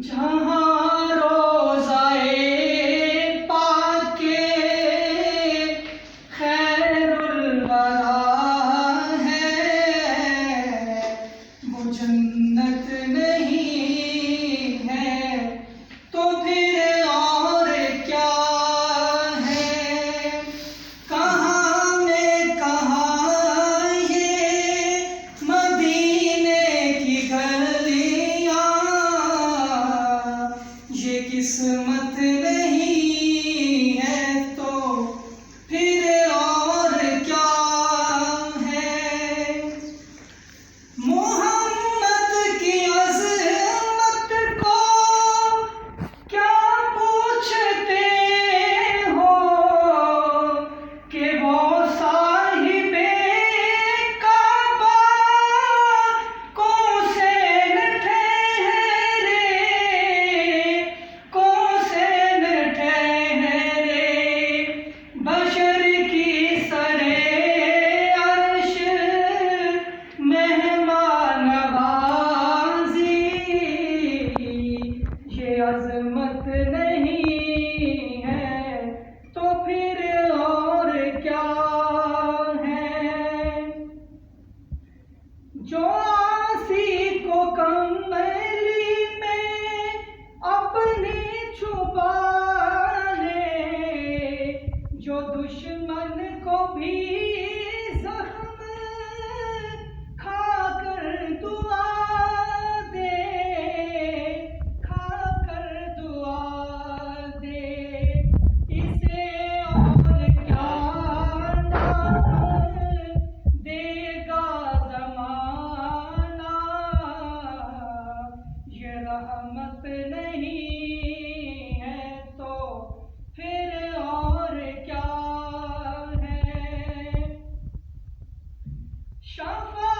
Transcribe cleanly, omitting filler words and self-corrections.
جہاں روزائے پاک کے خیر الورا ہے، وہ جنت نہیں ہے تو پھر اور کیا ہے؟ کہاں میں کہاں یہ مدینے کی گلیاں، یہ قسمت نہیں ہے تو پھر اور کیا ہے؟ محمد کی عظمت کو کیا پوچھتے ہو کہ وہ صاحب کعبہ کون سے ٹھہرے، کون سے ٹھہرے؟ بشر کی سرے عرش مہمان نوازی، یہ عظمت نہیں ہے تو پھر اور کیا ہے؟ جو عاصی کو کملی میں اپنی چھپا لے، جو دشمن کو بھی زخم کھا کر دعا دے، کھا کر دعا دے، اسے اور کیا نام دے گا زمانہ؟ یہ رحمت نہیں ہے تو پھر اور کیا ہے؟ شفاعت